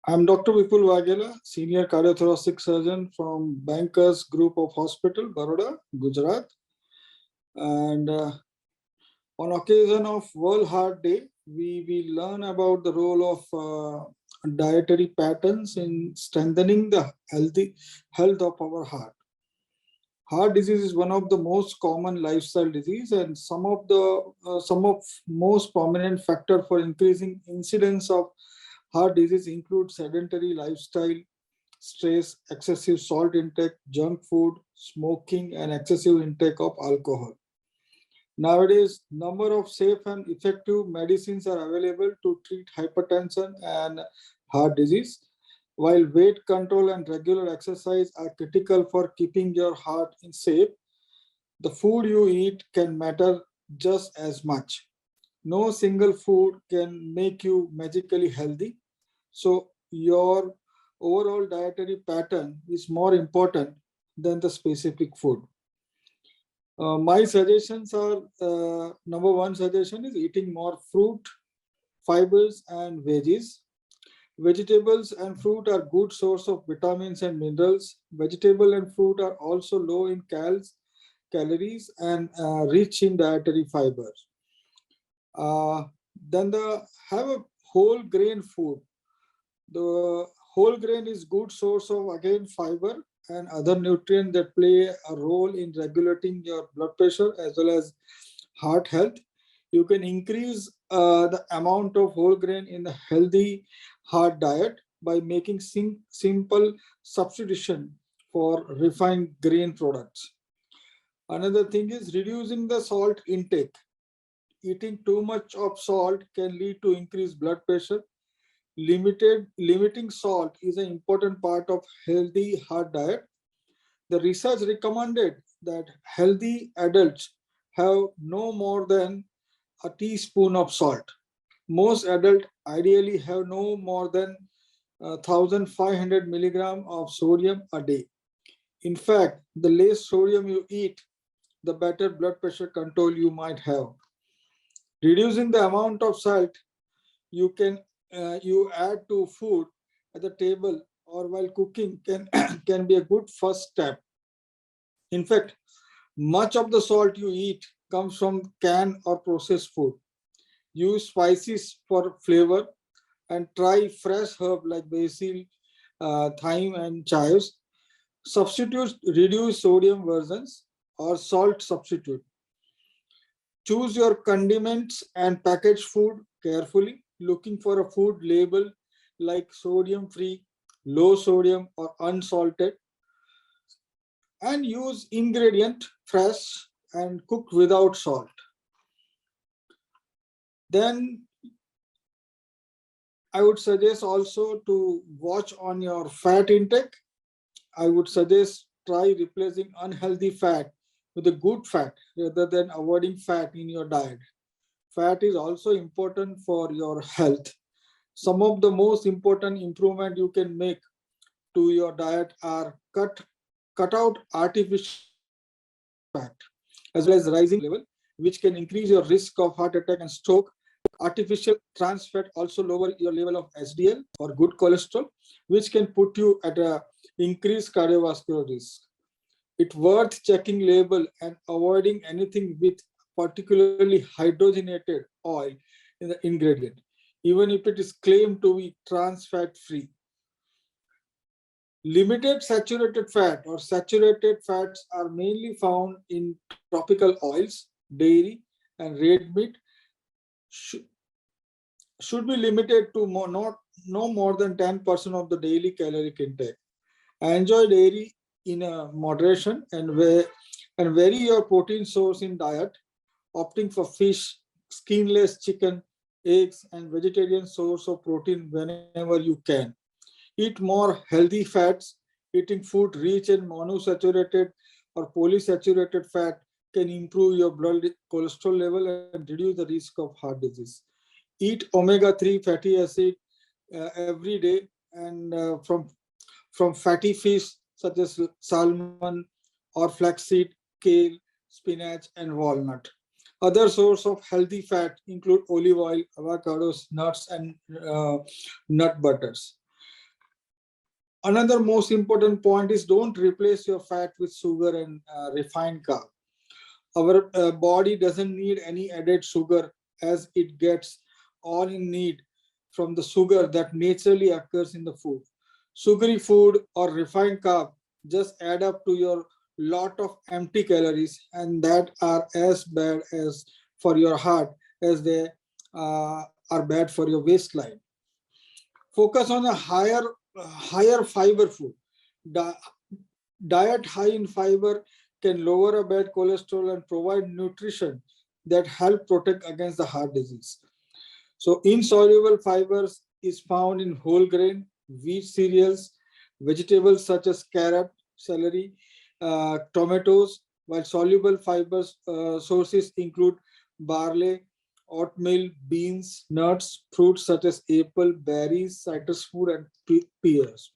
I'm Dr. Vipul Waghela, Senior Cardiothoracic Surgeon from Bankers Group of Hospital, Baroda, Gujarat. And on occasion of World Heart Day, we will learn about the role of dietary patterns in strengthening the health of our heart. Heart disease is one of the most common lifestyle disease, and some of most prominent factor for increasing incidence of heart disease include sedentary lifestyle, stress, excessive salt intake, junk food, smoking, and excessive intake of alcohol. Nowadays, number of safe and effective medicines are available to treat hypertension and heart disease, while weight control and regular exercise are critical for keeping your heart in shape. The food you eat can matter just as much. No single food can make you magically healthy. So your overall dietary pattern is more important than the specific food. My suggestions are number one suggestion is eating more fruit, fibers, and veggies. Vegetables and fruit are good source of vitamins and minerals. Vegetable and fruit are also low in calories and rich in dietary fibers. Uh, then have a whole grain food. The whole grain is good source of again fiber and other nutrients that play a role in regulating your blood pressure as well as heart health. You can increase the amount of whole grain in the healthy heart diet by making simple substitution for refined grain products. Another thing is reducing the salt intake. Eating too much of salt can lead to increased blood pressure. Limiting salt is an important part of healthy heart diet. The research recommended that healthy adults have no more than a teaspoon of salt. Most adults ideally have no more than 1500 milligram of sodium a day. In fact, the less sodium you eat, the better blood pressure control you might have. Reducing the amount of salt you add to food at the table or while cooking can be a good first step. In fact, much of the salt you eat comes from canned or processed food. Use spices for flavor and try fresh herb like basil, thyme, and chives. Substitute reduced sodium versions or salt substitute. Choose your condiments and packaged food carefully, looking for a food label like sodium free, low sodium, or unsalted, and use ingredient fresh and cooked without salt. Then I would suggest also to watch on your fat intake. I would suggest try replacing unhealthy fat with a good fat rather than avoiding fat in your diet. Fat is also important for your health. Some of the most important improvement you can make to your diet are cut out artificial fat as well as rising level, which can increase your risk of heart attack and stroke. Artificial trans fat also lower your level of HDL or good cholesterol, which can put you at a increased cardiovascular risk. It's worth checking label and avoiding anything with particularly hydrogenated oil in the ingredient, even if it is claimed to be trans fat free. Limited saturated fat or saturated fats are mainly found in tropical oils, dairy, and red meat. Should be limited to no more than 10% of the daily caloric intake. Enjoy dairy in a moderation and vary your protein source in diet, opting for fish, skinless chicken, eggs, and vegetarian source of protein whenever you can. Eat more healthy fats. Eating food rich in monosaturated or polysaturated fat can improve your blood cholesterol level and reduce the risk of heart disease. Eat omega-3 fatty acid every day and from fatty fish such as salmon or flaxseed, kale, spinach, and walnut. Other sources of healthy fat include olive oil, avocados, nuts, and nut butters. Another most important point is don't replace your fat with sugar and refined carb. Our body doesn't need any added sugar, as it gets all in need from the sugar that naturally occurs in the food. Sugary food or refined carb just add up to your lot of empty calories, and that are as bad as for your heart as they are bad for your waistline. Focus on a higher fiber food. Di- Diet high in fiber can lower a bad cholesterol and provide nutrition that help protect against the heart disease. So insoluble fibers is found in whole grain, wheat cereals, vegetables such as carrot, celery, tomatoes, while soluble fibers sources include barley, oatmeal, beans, nuts, fruits such as apple, berries, citrus fruit, and pears.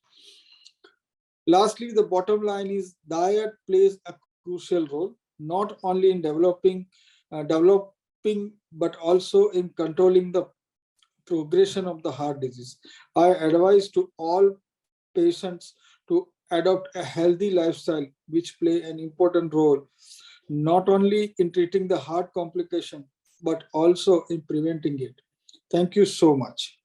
Lastly, the bottom line is diet plays a crucial role, not only in developing, but also in controlling the progression of the heart disease. I advise to all patients to adopt a healthy lifestyle, which play an important role not only in treating the heart complication, but also in preventing it. Thank you so much.